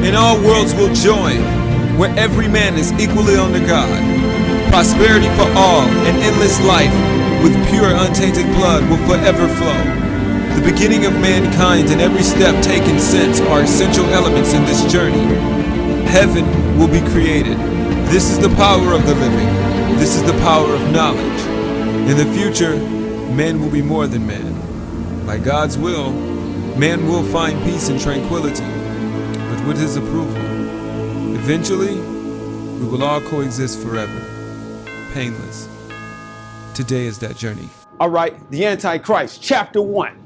and all worlds will join, where every man is equally under God. Prosperity for all and endless life with pure untainted blood will forever flow. The beginning of mankind and every step taken since are essential elements in this journey. Heaven will be created. This is the power of the living. This is the power of knowledge. In the future, man will be more than man. By God's will, man will find peace and tranquility, but with his approval. Eventually, we will all coexist forever, painless. Today is that journey. All right, the Antichrist, chapter 1.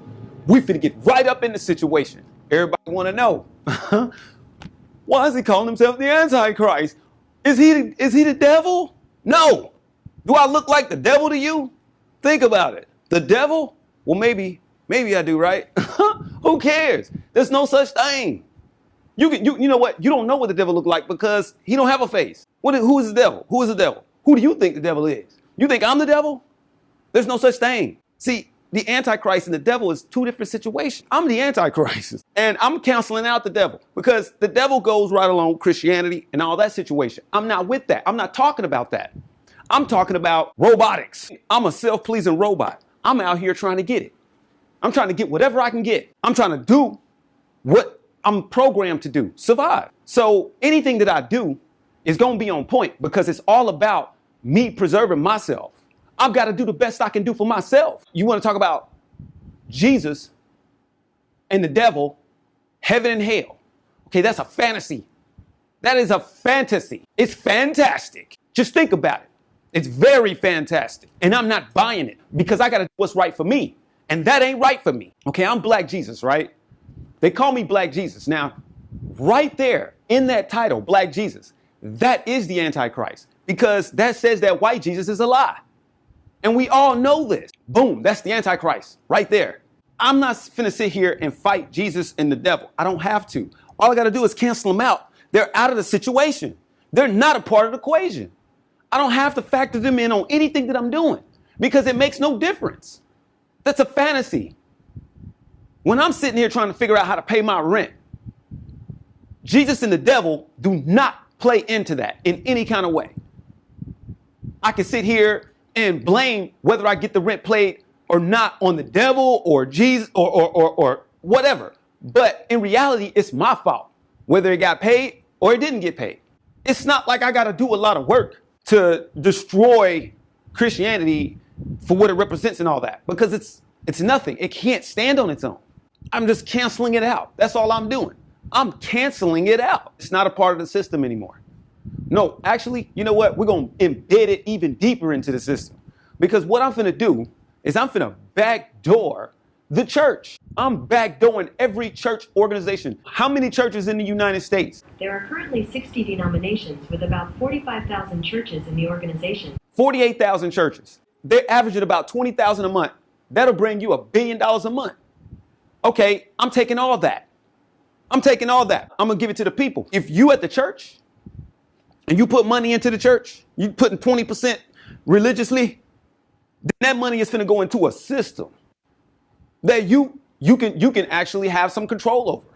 We finna get right up in the situation. Everybody wanna know, why is he calling himself the Antichrist? Is he the devil? No. Do I look like the devil to you? Think about it. The devil? Well, maybe I do, right? Who cares? There's no such thing. You know what? You don't know what the devil look like because he don't have a face. Who is the devil? Who is the devil? Who do you think the devil is? You think I'm the devil? There's no such thing. See, the Antichrist and the devil is two different situations. I'm the Antichrist and I'm canceling out the devil because the devil goes right along Christianity and all that situation. I'm not with that. I'm not talking about that. I'm talking about robotics. I'm a self-pleasing robot. I'm out here trying to get it. I'm trying to get whatever I can get. I'm trying to do what I'm programmed to do, survive. So anything that I do is going to be on point because it's all about me preserving myself. I've got to do the best I can do for myself. You want to talk about Jesus and the devil, heaven and hell. Okay, that's a fantasy. That is a fantasy. It's fantastic. Just think about it. It's very fantastic. And I'm not buying it because I got to do what's right for me. And that ain't right for me. Okay, I'm Black Jesus, right? They call me Black Jesus. Now, right there in that title, Black Jesus, that is the Antichrist because that says that white Jesus is a lie. And we all know this. Boom, that's the Antichrist right there. I'm not finna sit here and fight Jesus and the devil. I don't have to. All I got to do is cancel them out. They're out of the situation. They're not a part of the equation. I don't have to factor them in on anything that I'm doing because it makes no difference. That's a fantasy. When I'm sitting here trying to figure out how to pay my rent, Jesus and the devil do not play into that in any kind of way. I can sit here and blame whether I get the rent paid or not on the devil or Jesus or whatever. But in reality, it's my fault, whether it got paid or it didn't get paid. It's not like I got to do a lot of work to destroy Christianity for what it represents and all that, because it's nothing. It can't stand on its own. I'm just canceling it out. That's all I'm doing. I'm canceling it out. It's not a part of the system anymore. No, actually, you know what? We're going to embed it even deeper into the system, because what I'm finna do is I'm finna backdoor the church. I'm backdooring every church organization. How many churches in the United States? There are currently 60 denominations with about 45,000 churches in the organization. 48,000 churches. They're averaging about 20,000 a month. That'll bring you $1 billion a month. Okay, I'm taking all that. I'm taking all that. I'm going to give it to the people. If you at the church and you put money into the church, you putting 20% religiously, then that money is going to go into a system that you can actually have some control over.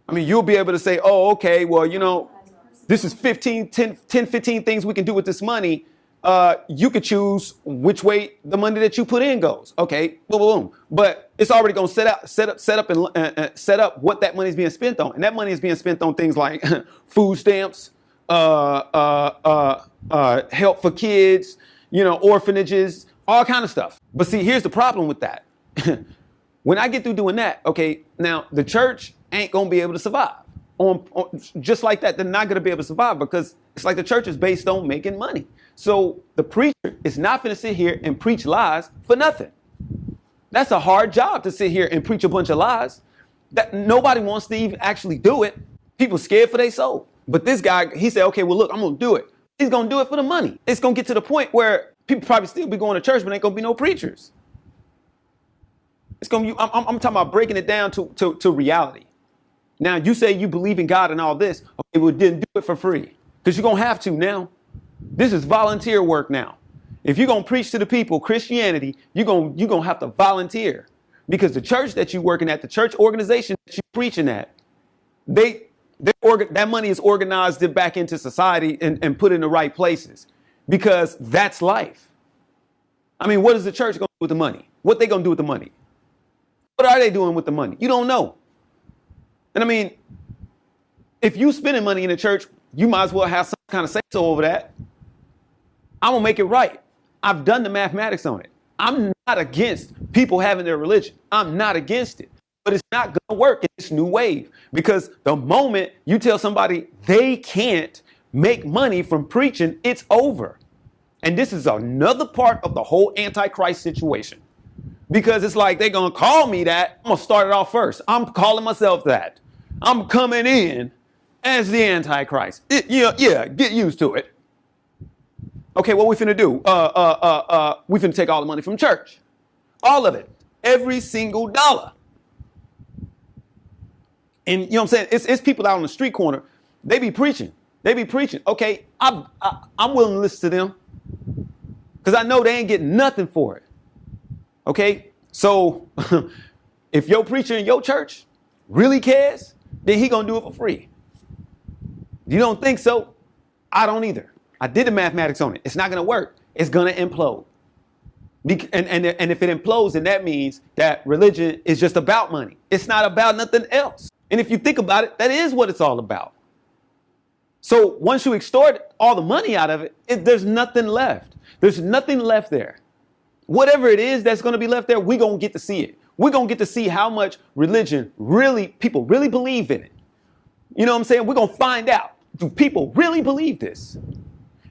I mean, you'll be able to say, oh, okay, well, you know, this is 15 things we can do with this money. You could choose which way the money that you put in goes. Okay, boom, boom, boom. But it's already going to set up what that money is being spent on. And that money is being spent on things like food stamps, help for kids, you know, orphanages, all kind of stuff. But see, here's the problem with that. When I get through doing that, okay, now the church ain't going to be able to survive. On just like that, they're not going to be able to survive because it's like the church is based on making money. So the preacher is not going to sit here and preach lies for nothing. That's a hard job, to sit here and preach a bunch of lies that nobody wants to even actually do it. People scared for their soul. But this guy, he said, okay, well, look, I'm going to do it. He's going to do it for the money. It's going to get to the point where people probably still be going to church, but ain't going to be no preachers. It's going to be, I'm talking about breaking it down to reality. Now, you say you believe in God and all this. Okay, well, didn't do it for free because you're going to have to now. This is volunteer work now. If you're going to preach to the people Christianity, you're going to have to volunteer, because the church that you're working at, the church organization that you're preaching at, they That money is organized back into society and put in the right places because that's life. I mean, what is the church going to do with the money? What they going to do with the money? What are they doing with the money? You don't know. And I mean, if you spending money in the church, you might as well have some kind of say-so over that. I'm going to make it right. I've done the mathematics on it. I'm not against people having their religion. I'm not against it. But it's not going to work in this new wave because the moment you tell somebody they can't make money from preaching, it's over. And this is another part of the whole Antichrist situation. Because it's like they're going to call me that. I'm going to start it off first. I'm calling myself that. I'm coming in as the Antichrist. Yeah, get used to it. Okay, what we finna do? We finna take all the money from church. All of it. Every single dollar. And you know what I'm saying? It's people out on the street corner. They be preaching. Okay, I'm willing to listen to them. Because I know they ain't getting nothing for it. Okay? So if your preacher in your church really cares, then he gonna do it for free. You don't think so? I don't either. I did the mathematics on it. It's not going to work. It's going to implode. And if it implodes, then that means that religion is just about money. It's not about nothing else. And if you think about it, that is what it's all about. So once you extort all the money out of it, there's nothing left. There's nothing left there. Whatever it is that's going to be left there, we're going to get to see it. We're going to get to see how much religion people really believe in it. You know what I'm saying? We're going to find out. Do people really believe this?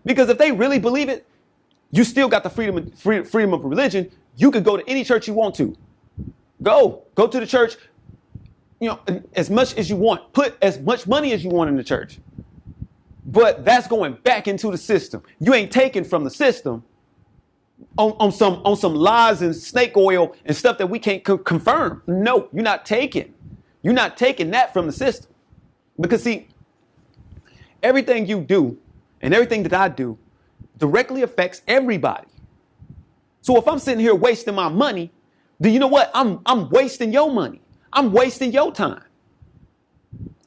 Because if they really believe it, you still got the freedom of religion. You could go to any church you want to. Go to the church, as much as you want. Put as much money as you want in the church. But that's going back into the system. You ain't taking from the system on some lies and snake oil and stuff that we can't confirm. No, you're not taking. You're not taking that from the system. Because see, everything you do and everything that I do directly affects everybody. So if I'm sitting here wasting my money, then you know what? I'm wasting your money. I'm wasting your time.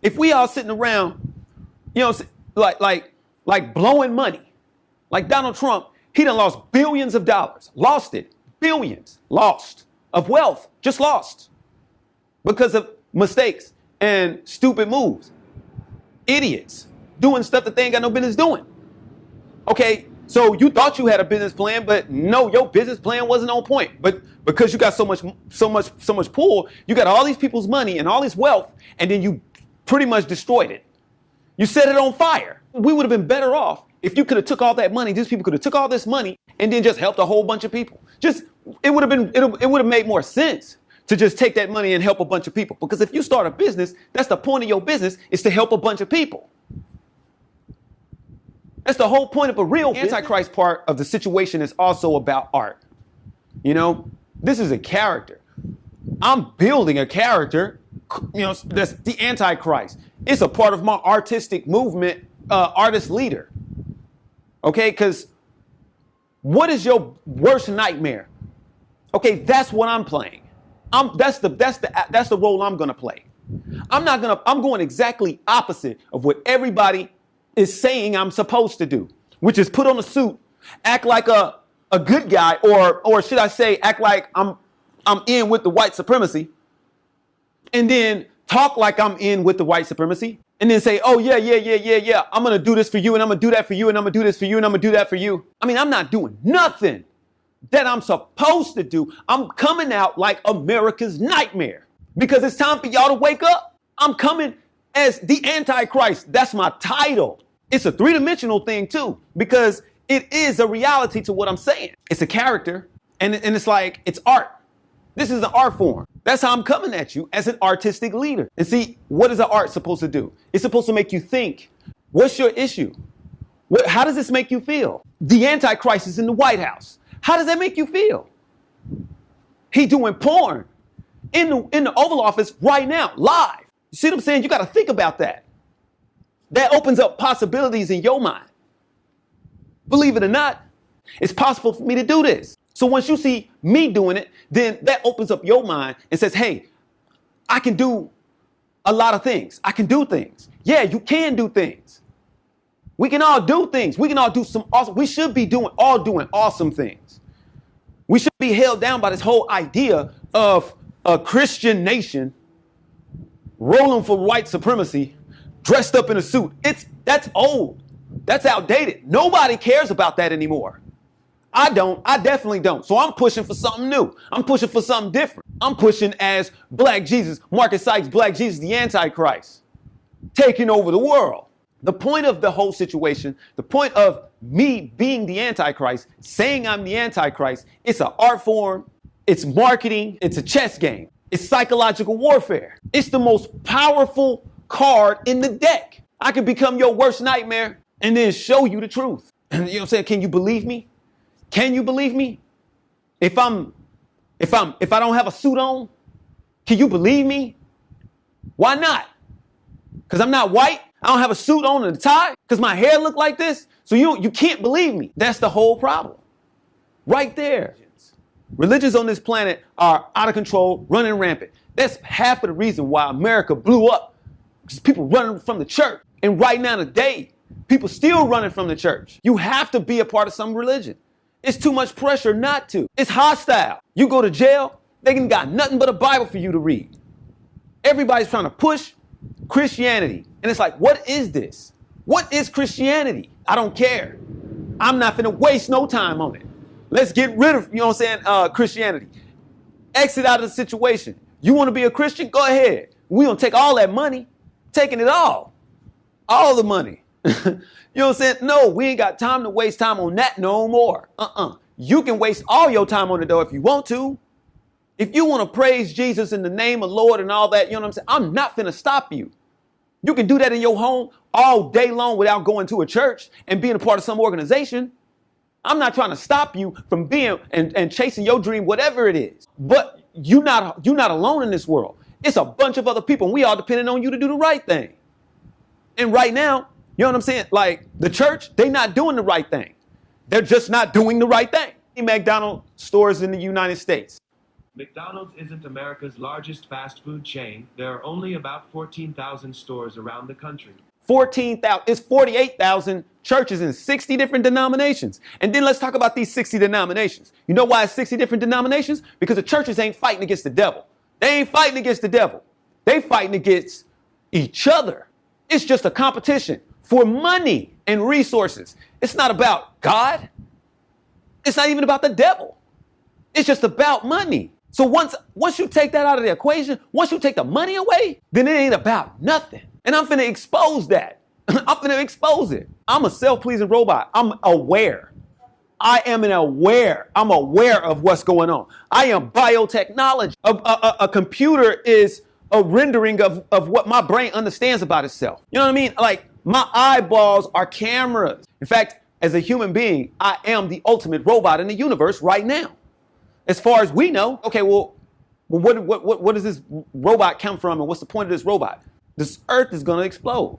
If we all sitting around, like blowing money, like Donald Trump, he done lost billions of dollars. Lost it. Billions. Lost. Of wealth. Just lost. Because of mistakes and stupid moves. Idiots. Doing stuff that they ain't got no business doing. Okay, so you thought you had a business plan, but no, your business plan wasn't on point. But because you got so much pull, you got all these people's money and all this wealth, and then you pretty much destroyed it. You set it on fire. We would have been better off if you could have took all that money. These people could have took all this money and then just helped a whole bunch of people. It would have made more sense to just take that money and help a bunch of people. Because if you start a business, that's the point of your business, is to help a bunch of people. That's the whole point of a real business. Antichrist part of the situation is also about art. This is a character. I'm building a character, that's the Antichrist. It's a part of my artistic movement, artist leader. Okay, because what is your worst nightmare? Okay, that's what I'm playing. That's the role I'm gonna play. I'm going exactly opposite of what everybody is saying I'm supposed to do, which is put on a suit, act like a good guy, or should I say, act like I'm in with the white supremacy, and then talk like I'm in with the white supremacy, and then say, oh yeah, I'm gonna do this for you, and I'm gonna do that for you, and I'm gonna do this for you, and I'm gonna do that for you. I mean, I'm not doing nothing that I'm supposed to do. I'm coming out like America's nightmare because it's time for y'all to wake up. I'm coming as the Antichrist. That's my title. It's a three-dimensional thing too, because it is a reality to what I'm saying. It's a character, and it's like, it's art. This is an art form. That's how I'm coming at you as an artistic leader. And see, what is an art supposed to do? It's supposed to make you think. What's your issue? How does this make you feel? The Antichrist is in the White House. How does that make you feel? He doing porn in the Oval Office right now, live. You see what I'm saying? You got to think about that. That opens up possibilities in your mind. Believe it or not, it's possible for me to do this. So once you see me doing it, then that opens up your mind and says, hey, I can do a lot of things. I can do things. Yeah, you can do things. We can all do things. We can all do some awesome. We should be doing awesome things. We should be held down by this whole idea of a Christian nation rolling for white supremacy, dressed up in a suit. That's old. That's outdated. Nobody cares about that anymore. I don't. I definitely don't. So I'm pushing for something new. I'm pushing for something different. I'm pushing as Black Jesus, Marcus Sykes, Black Jesus, the Antichrist, taking over the world. The point of the whole situation, the point of me being the Antichrist, saying I'm the Antichrist, it's an art form, it's marketing, it's a chess game, it's psychological warfare. It's the most powerful card in the deck. I can become your worst nightmare and then show you the truth. You know what I'm saying? Can you believe me? Can you believe me? If I don't have a suit on, can you believe me? Why not? Because I'm not white. I don't have a suit on and a tie because my hair look like this. So you can't believe me. That's the whole problem. Right there. Religions on this planet are out of control, running rampant. That's half of the reason why America blew up. Because people running from the church. And right now today, people still running from the church. You have to be a part of some religion. It's too much pressure not to. It's hostile. You go to jail, they ain't got nothing but a Bible for you to read. Everybody's trying to push Christianity. And it's like, what is this? What is Christianity? I don't care. I'm not finna waste no time on it. Let's get rid of, you know what I'm saying, Christianity. Exit out of the situation. You want to be a Christian? Go ahead. We gonna take all that money, taking it all the money. You know what I'm saying? No, we ain't got time to waste time on that no more. You can waste all your time on it though if you want to. If you want to praise Jesus in the name of Lord and all that, you know what I'm saying? I'm not finna stop you. You can do that in your home all day long without going to a church and being a part of some organization. I'm not trying to stop you from being and chasing your dream, whatever it is. But you're not alone in this world. It's a bunch of other people, and we all depending on you to do the right thing. And right now, you know what I'm saying? Like the church, they not doing the right thing. They're just not doing the right thing. McDonald's stores in the United States. McDonald's isn't America's largest fast food chain. There are only about 14,000 stores around the country. 14,000, it's 48,000 churches in 60 different denominations. And then let's talk about these 60 denominations. You know why it's 60 different denominations? Because the churches ain't fighting against the devil. They ain't fighting against the devil. They fighting against each other. It's just a competition for money and resources. It's not about God. It's not even about the devil. It's just about money. So once you take that out of the equation, once you take the money away, then it ain't about nothing. And I'm finna expose that. I'm finna expose it. I'm a self-pleasing robot. I'm aware. I'm aware of what's going on. I am biotechnology. A computer is a rendering of what my brain understands about itself. You know what I mean? Like my eyeballs are cameras. In fact, as a human being, I am the ultimate robot in the universe right now. As far as we know, okay, well, what does this robot come from and what's the point of this robot? This earth is going to explode.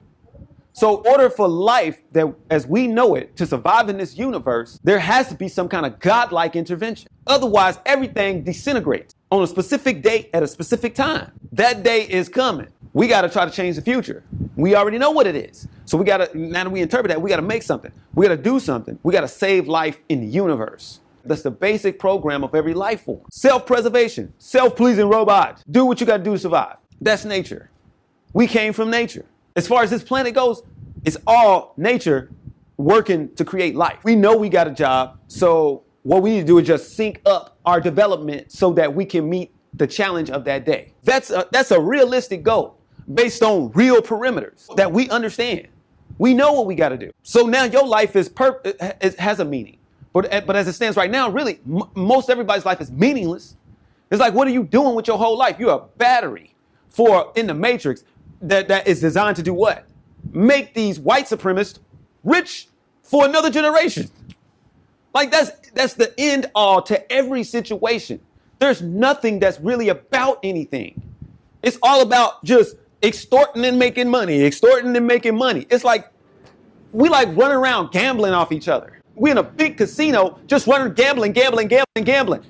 So in order for life that as we know it to survive in this universe, there has to be some kind of godlike intervention. Otherwise, everything disintegrates on a specific date at a specific time. That day is coming. We got to try to change the future. We already know what it is. So we got to, now that we interpret that, we got to make something. We got to do something. We got to save life in the universe. That's the basic program of every life form. Self-preservation, self-pleasing robots. Do what you got to do to survive. That's nature. We came from nature. As far as this planet goes, it's all nature working to create life. We know we got a job, so what we need to do is just sync up our development so that we can meet the challenge of that day. That's a realistic goal based on real perimeters that we understand. We know what we got to do. So now your life has a meaning. But as it stands right now, really, most everybody's life is meaningless. It's like, what are you doing with your whole life? You're a battery in the matrix that is designed to do what? Make these white supremacists rich for another generation. Like that's the end all to every situation. There's nothing that's really about anything. It's all about just extorting and making money, extorting and making money. It's like we like running around gambling off each other. We're in a big casino just running, gambling.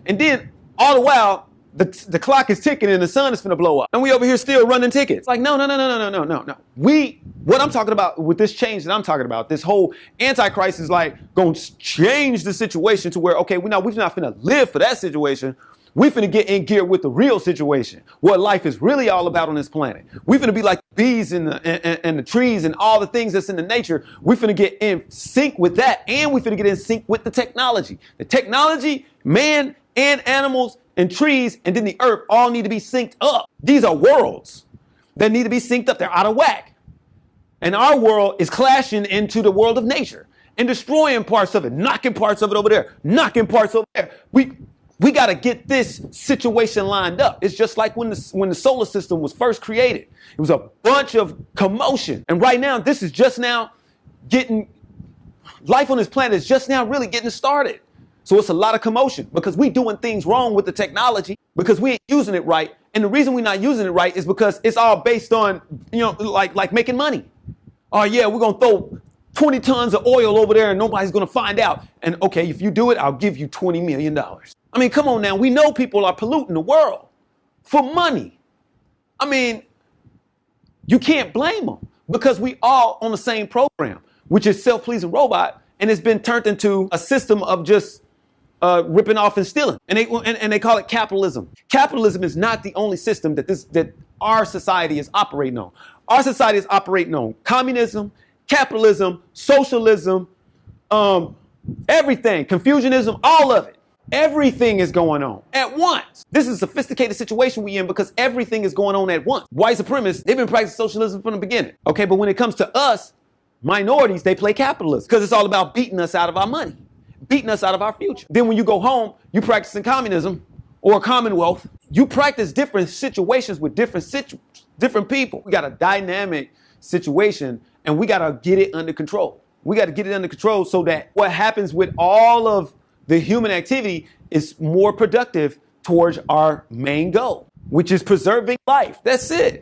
And then all the while, the clock is ticking and the sun is finna blow up. And we over here still running tickets. Like, no. What I'm talking about with this change that I'm talking about, this whole Antichrist is like going to change the situation to where, okay, we're not finna live for that situation. We finna get in gear with the real situation, what life is really all about on this planet. We finna be like bees and the trees and all the things that's in the nature. We finna get in sync with that, and we finna get in sync with the technology. The technology, man and animals and trees, and then the earth all need to be synced up. These are worlds that need to be synced up. They're out of whack. And our world is clashing into the world of nature and destroying parts of it, knocking parts of it over there, knocking parts over there. We got to get this situation lined up. It's just like when the solar system was first created. It was a bunch of commotion. And right now, this is just now life on this planet is just now really getting started. So it's a lot of commotion because we doing things wrong with the technology because we ain't using it right. And the reason we're not using it right is because it's all based on, like making money. Oh yeah, we're going to throw 20 tons of oil over there and nobody's going to find out. And okay, if you do it, I'll give you $20 million. I mean, come on now. We know people are polluting the world for money. I mean, you can't blame them because we all on the same program, which is self-pleasing robot. And it's been turned into a system of just ripping off and stealing. And they call it capitalism. Capitalism is not the only system that our society is operating on. Our society is operating on communism, capitalism, socialism, everything, Confucianism, all of it. Everything is going on at once. This is a sophisticated situation we're in because everything is going on at once. White supremacists, they've been practicing socialism from the beginning. Okay, but when it comes to us, minorities, they play capitalism because it's all about beating us out of our money, beating us out of our future. Then when you go home, you practicing communism or a commonwealth. You practice different situations with different people. We got a dynamic situation and we got to get it under control. We got to get it under control so that what happens with all of the human activity is more productive towards our main goal, which is preserving life. That's it.